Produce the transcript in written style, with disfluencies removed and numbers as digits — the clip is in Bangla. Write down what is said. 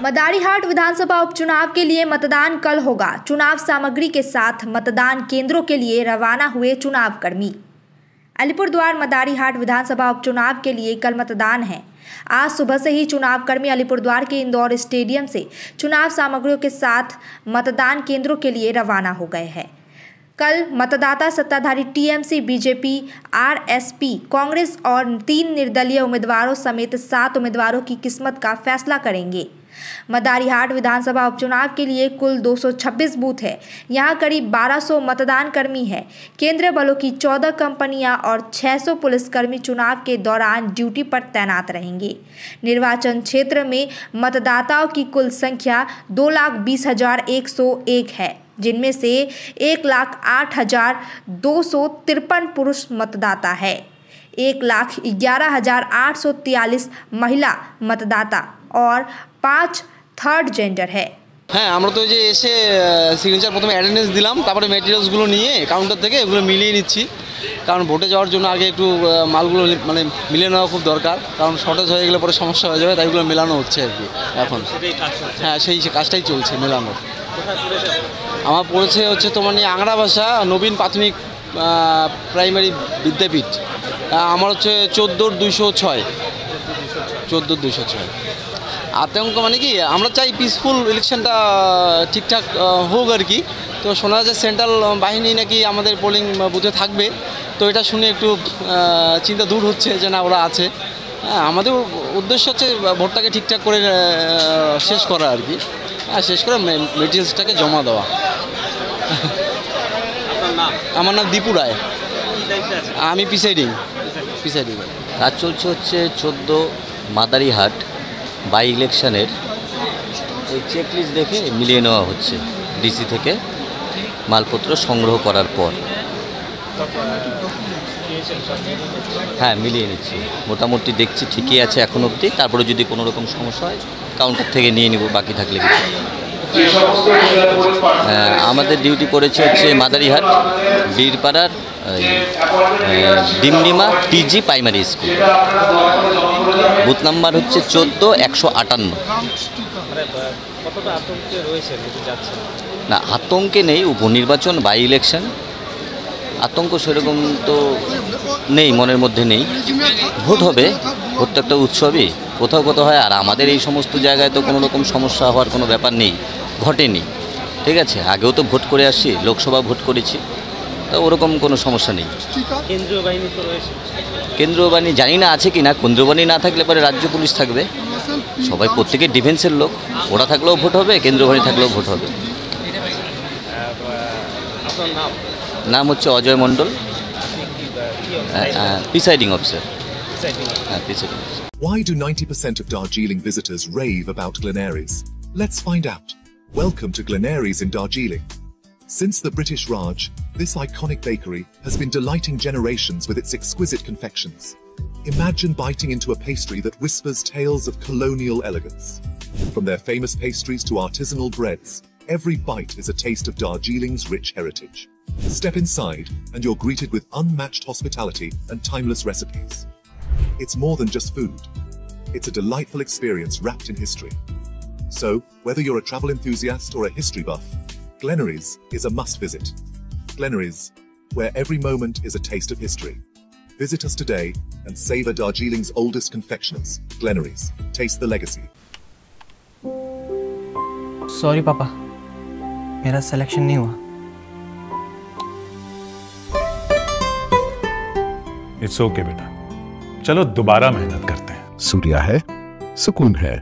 मदारीहाट विधानसभा उपचुनाव के लिए मतदान कल होगा। चुनाव सामग्री के साथ मतदान केंद्रों के लिए रवाना हुए चुनाव कर्मी। अलीपुरद्वार मदारीहाट विधानसभा उपचुनाव के लिए कल मतदान है। आज सुबह से ही चुनाव कर्मी अलीपुरद्वार के इंदौर स्टेडियम से चुनाव सामग्रियों के साथ मतदान केंद्रों के लिए रवाना हो गए हैं। कल मतदाता सत्ताधारी टीएमसी, बीजेपी, आरएसपी, कांग्रेस और 3 निर्दलीय उम्मीदवारों समेत 7 उम्मीदवारों की किस्मत का फैसला करेंगे। मदारीहाट विधानसभा उपचुनाव के लिए कुल 226 बूथ है। यहाँ करीब 1200 मतदान कर्मी हैं। केंद्रीय बलों की 14 कंपनियां और 600 पुलिसकर्मी चुनाव के दौरान ड्यूटी पर तैनात रहेंगे। निर्वाचन क्षेत्र में मतदाताओं की कुल संख्या 2,20,101 है, जिनमें से 1,08,253 पुरुष मतदाता है, 1,11,843 महिला मतदाता और 5 থার্ড জেন্ডার है। হ্যাঁ, আমরা তো যে এসে সিগনেচার প্রথমে অ্যাটেন্ডেন্স দিলাম, তারপরে ম্যাটেরিয়ালসগুলো নিয়ে কাউন্টার থেকে এগুলো মিলিয়ে নিচ্ছি, কারণ ভোটে যাওয়ার জন্য আগে একটু মালগুলো মানে মিলিয়ে নেওয়া খুব দরকার, কারণ শর্টেজ হয়ে গেলে পরে সমস্যা হয়ে যাবে, তাই এগুলো মেলানো হচ্ছে আর কি এখন। হ্যাঁ, সেই কাজটাই চলছে মেলানো। আমার পড়েছে হচ্ছে তোমার নিয়ে আংরা ভাষা নবীন প্রাথমিক প্রাইমারি বিদ্যাপীঠ। আমার হচ্ছে 14,206। আতঙ্ক মানে কি, আমরা চাই পিসফুল ইলেকশনটা ঠিকঠাক হোক আর কি। তো শোনা যাচ্ছে সেন্ট্রাল বাহিনী নাকি আমাদের পোলিং বুথে থাকবে, তো এটা শুনে একটু চিন্তা দূর হচ্ছে যে না ওরা আছে। হ্যাঁ, আমাদের উদ্দেশ্য হচ্ছে ভোটটাকে ঠিকঠাক করে শেষ করা আর কি। হ্যাঁ, শেষ করে মেটেরিয়ালসটাকে জমা দেওয়া। আমার নাম দীপু রায়, আমি প্রিসাইডিং। কাজ চলছে হচ্ছে 14 মাদারিহাট বাই ইলেকশনের ওই চেকলিস্ট দেখে মিলিয়ে নেওয়া হচ্ছে ডিসি থেকে মালপত্র সংগ্রহ করার পর। হ্যাঁ, মিলিয়ে নিচ্ছি, মোটামুটি দেখছি ঠিকই আছে এখন অবধি। তারপরে যদি কোনো রকম সমস্যা হয় কাউন্টার থেকে নিয়ে নিব, বাকি থাকলে কিছু। আমাদের ডিউটি পড়েছে হচ্ছে মাদারিহাট বীরপাড়ার Dimdima TG primary school. Booth number হচ্ছে 14,158। না, আতঙ্কে নেই, উপনির্বাচন বাই ইলেকশন, আতঙ্ক সেরকম তো নেই, মনের মধ্যে নেই। ভোট হবে, ভোট তো একটা উৎসবই, কোথাও কোথাও হয়। আর আমাদের এই সমস্ত জায়গায় তো কোনো রকম সমস্যা হওয়ার কোনো ব্যাপার নেই, ঘটেনি। ঠিক আছে, আগেও তো ভোট করে আসছি, লোকসভা ভোট করেছি, তো ওরকম কোনো সমস্যা নেই। কেন্দ্রীয় বাহিনী তো রয়েছে, কেন্দ্রীয় বাহিনী জানি না আছে কি না। কেন্দ্রীয় বাহিনী না থাকলে পরে রাজ্য পুলিশ থাকবে, সবাই প্রত্যেকে ডিফেন্সের লোক, ওরা থাকলেও ভোট হবে, কেন্দ্রীয় বাহিনী থাকলেও ভোট হবে। আপনার নাম হচ্ছে অজয় মণ্ডল, presiding officer. Why do 90% of Darjeeling visitors rave about Glenaries? Let's find out. Welcome to Glenaries in Darjeeling. Since the British Raj, this iconic bakery has been delighting generations with its exquisite confections. Imagine biting into a pastry that whispers tales of colonial elegance. From their famous pastries to artisanal breads, every bite is a taste of Darjeeling's rich heritage. Step inside and you're greeted with unmatched hospitality and timeless recipes. It's more than just food. It's a delightful experience wrapped in history. So, whether you're a travel enthusiast or a history buff, Glenaries is a must visit. Glenaries, where every moment is a taste of history. Visit us today and savor Darjeeling's oldest confectioners. Glenaries, taste the legacy. Sorry पापा, मेरा सिलेक्शन नहीं हुआ। इट्स ओके बेटा, चलो दोबारा मेहनत करते हैं। सूर्या है, सुकून है।